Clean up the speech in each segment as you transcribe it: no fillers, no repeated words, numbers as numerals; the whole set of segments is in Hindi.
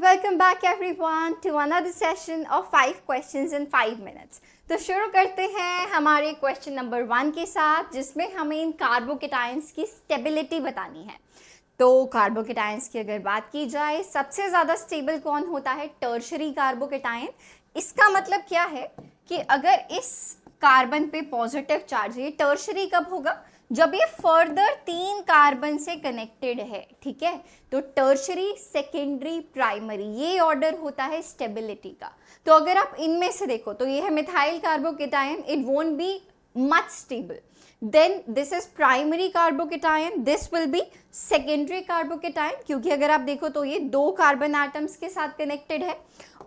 welcome back everyone to another session of 5 questions in 5 minutes. तो शुरू करते हैं हमारे क्वेश्चन नंबर 1 के साथ, जिसमें हमें इन कार्बोकेटायंस की स्टेबिलिटी बतानी है। तो कार्बोकेटायंस की अगर बात की जाए, सबसे ज़्यादा स्टेबल कौन होता है? Tertiary carbocation. इसका मतलब क्या है कि अगर इस कार्बन पे पॉजिटिव चार्ज है, टर्शरी कब होगा? जब ये फर्दर 3 कार्बन से कनेक्टेड है, ठीक है। तो टर्शरी, सेकेंडरी, प्राइमरी, ये ऑर्डर होता है स्टेबिलिटी का। तो अगर आप इनमें से देखो तो ये है methyl carbocation, it won't be much stable. Then this is primary carbocation, this will be secondary carbocation, क्योंकि अगर आप देखो तो ये 2 कार्बन एटम्स के साथ कनेक्टेड है।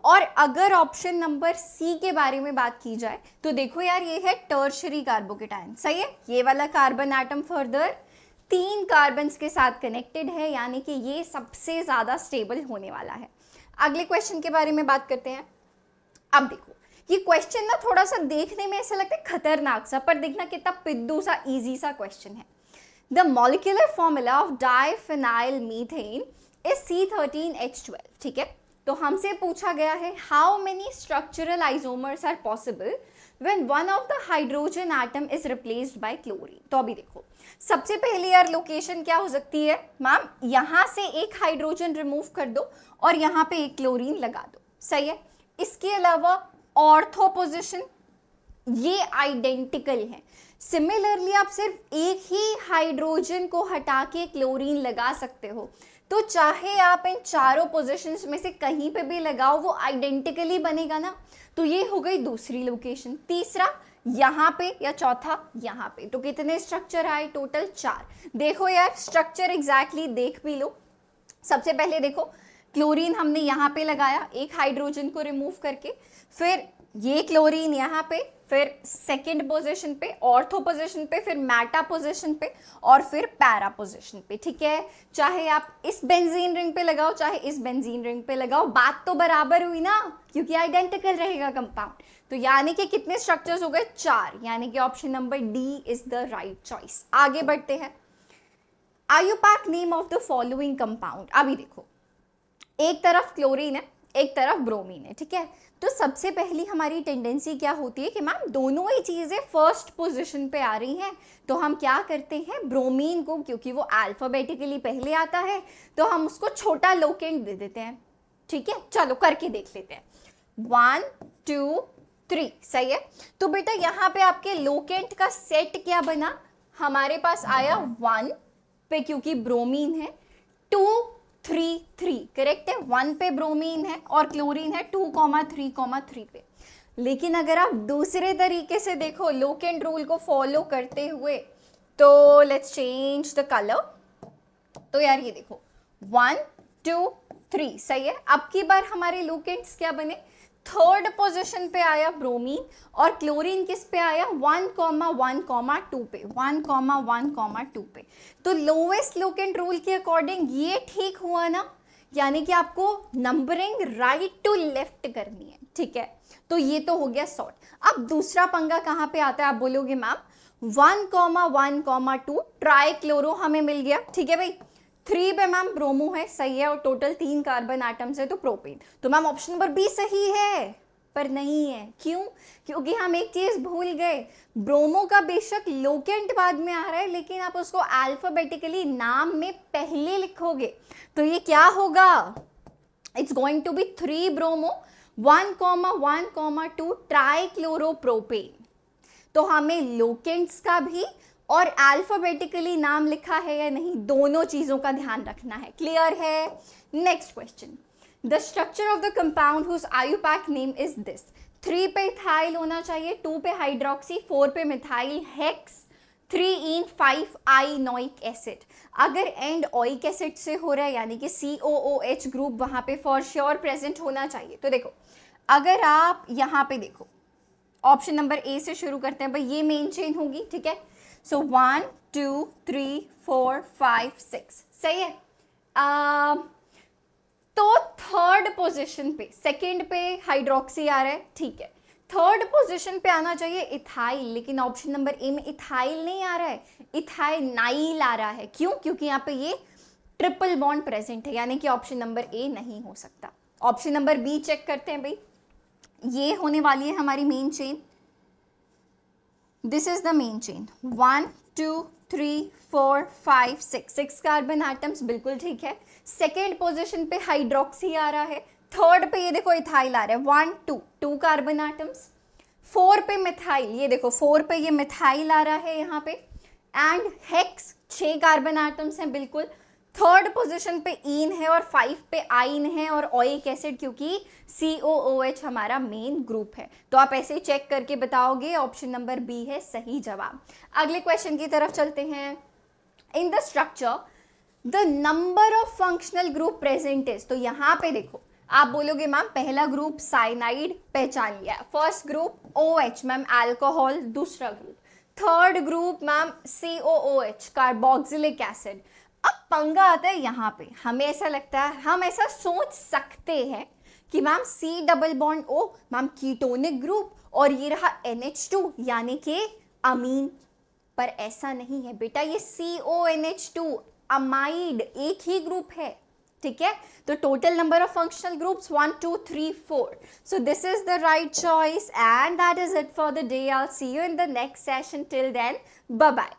और अगर ऑप्शन नंबर सी के बारे में बात की जाए तो देखो यार, ये है टर्शरी कार्बोकेटायन, सही है। ये वाला कार्बन एटम फर्दर 3 कार्बन्स के साथ कनेक्टेड है, यानी कि ये सबसे ज्यादा स्टेबल होने वाला है। अगले क्वेश्चन के बारे में बात करते हैं। अब देखो, ये क्वेश्चन ना थोड़ा सा देखने में ऐसा लगता है खतरनाक सा, पर देखना कितना पिद्दू सा इजी सा क्वेश्चन है। The molecular formula of diphenyl methane is C13H12, ठीक है। तो हमसे पूछा गया है how many structural isomers are possible when one of the hydrogen atom is replaced by chlorine. तो अभी देखो, सबसे पहले यार लोकेशन क्या हो सकती है मैम? यहाँ से एक हाइड्रोजन रिमूव कर दो और यहाँ पे एक क्लोरीन लगा दो, सही है। इसके अलावा ऑर्थो पोजिशन ये आइडेंटिकल है। सिमिलरली आप सिर्फ एक ही हाइड्रोजन को हटा के क्लोरीन लगा सकते हो, तो चाहे आप इन चारों पोजीशंस में से कहीं पे भी लगाओ वो आइडेंटिकली बनेगा ना। तो ये हो गई दूसरी लोकेशन। तीसरा यहाँ पे या चौथा यहाँ पे। तो कितने स्ट्रक्चर आए? टोटल 4। देखो यार, स्ट्रक्चर एग्जैक्टली देख भी लो। सबसे पहले देखो, क्लोरीन हमने यहाँ पे लगाया एक हाइड्रोजन को रिमूव करके, फिर ये क्लोरीन यहाँ पे, फिर सेकंड पोजीशन पे, ऑर्थो पोजीशन पे, फिर मेटा पोजीशन पे और फिर पैरा पोजीशन पे, ठीक है। चाहे आप इस बेंजीन रिंग पे लगाओ चाहे इस बेंजीन रिंग पे लगाओ, बात तो बराबर हुई ना, क्योंकि आइडेंटिकल रहेगा कंपाउंड। तो यानी कि कितने स्ट्रक्चर्स हो गए? 4, यानी कि option number D is the right choice. आगे बढ़ते हैं। IUPAC name of the following compound. अभी देखो, एक तरफ क्लोरीन है, एक तरफ ब्रोमीन है, ठीक है। तो सबसे पहली हमारी टेंडेंसी क्या होती है कि मैम दोनों ही चीज़ें फर्स्ट पोजीशन पे आ रही हैं, तो हम क्या करते हैं, ब्रोमीन को, क्योंकि वो अल्फाबेटिकली पहले आता है, तो हम उसको छोटा लोकेंट दे देते हैं, ठीक है। चलो करके देख लेते हैं। 1 2 3, सही है। तो बेटा यहाँ पे आपके लोकेंट का सेट क्या बना? हमारे पास आया 1 पे क्योंकि ब्रोमीन है, 2 3 3, करेक्ट है। 1 पे ब्रोमीन है और क्लोरीन है 2,3,3 पे। लेकिन अगर आप दूसरे तरीके से देखो, लोकेंट रूल को फॉलो करते हुए, तो लेट्स चेंज द कलर। तो यार ये देखो, 1 2 3, सही है। अब की बार हमारे लोकेंट्स क्या बने? थर्ड पोजीशन पे आया ब्रोमीन और क्लोरीन किस पे आया? 1,1,2 पे, 1,1,2 पे। तो लोवेस्ट लोकेंट रूल के अकॉर्डिंग ये ठीक हुआ ना, यानी कि आपको नंबरिंग राइट टू लेफ्ट करनी है, ठीक है। तो ये तो हो गया सॉर्ट। अब दूसरा पंगा कहाँ पे आता है? आप बोलोगे मैम 1,1,2 ट्राइक्लोरो हमें मिल गया, ठीक है भाई। 3 पे मैम ब्रोमो है, सही है, और टोटल 3 कार्बन एटम्स है, तो प्रोपेन। तो मैम ऑप्शन नंबर बी सही है, पर नहीं है। क्यों? क्योंकि हम एक चीज भूल गए, ब्रोमो का बेशक लोकेंट बाद में आ रहा है, लेकिन आप उसको अल्फाबेटिकली नाम में पहले लिखोगे, तो ये क्या होगा? It's going to be 3 bromo 1,1,2 trichloropropane. तो हमें लोकेंट्स का भी और अल्फाबेटिकली नाम लिखा है या नहीं, दोनों चीजों का ध्यान रखना है। क्लियर है? Next question, the structure of the compound whose IUPAC name is this. 3 पे इथाइल होना चाहिए, 2 पे हाइड्रोक्सी, 4 पे मिथाइल हेक्स, 3 5 आइनोइक एसिड। अगर एंड ओइक एसिड से हो रहा है, यानी कि COOH ग्रुप वहां पे फॉर श्योर प्रेजेंट होना चाहिए। तो देखो, अगर आप यहाँ पे देखो, ऑप्शन नंबर ए से शुरू करते हैं भाई, ये मेन चेन होगी, ठीक है। सो 1 2 3 4 5 6, सही है। तो थर्ड पोजीशन पे, सेकंड पे हाइड्रोक्सी आ रहा है, ठीक है। थर्ड पोजीशन पे आना चाहिए इथाइल, लेकिन ऑप्शन नंबर ए में इथाइल नहीं आ रहा है, इथाइनाइल आ रहा है। क्यों? क्योंकि यहाँ पे ये ट्रिपल बॉन्ड प्रेजेंट है, यानी कि ऑप्शन नंबर ए नहीं हो सकता। ऑप्शन नंबर बी चेक करते हैं भाई, ये होने वाली है हमारी main chain, this is the main chain, 1 2 3 4 5 6 carbon atoms, बिल्कुल ठीक है। सेकेंड पोजिशन पे हाइड्रोक्सी आ रहा है, थर्ड पे ये देखो इथाइल आ रहा है, 1 2 कार्बन एटम्स, 4 पे मिथाइल, ये देखो 4 पे ये मिथाइल आ रहा है यहाँ पे, एंड हेक्स 6 कार्बन एटम्स हैं बिल्कुल। थर्ड पोजीशन पे ईन है और 5 पे आइन है और ओइक एसिड, क्योंकि COOH हमारा मेन ग्रुप है। तो आप ऐसे ही चेक करके बताओगे, ऑप्शन नंबर बी है सही जवाब। अगले क्वेश्चन की तरफ चलते हैं। In the structure the number of functional group present is, तो यहाँ पे देखो आप बोलोगे मैम पहला ग्रुप साइनाइड पहचान लिया, first group OH ma'am alcohol, दूसरा group, third group ma'am COOH carboxylic acid. अब पंगा आता है यहाँ पे, हमें ऐसा लगता है, हम ऐसा सोच सकते हैं कि ma'am C double bond O ma'am ketonic group और ये रहा NH2 यानी कि अमीन, पर ऐसा नहीं है बेटा, ये CONH2 अमाइड एक ही ग्रुप है, ठीक है। तो total number of functional groups 1 2 3 4, so this is the right choice and that is it for the day. I'll see you in the next session. Till then, bye bye.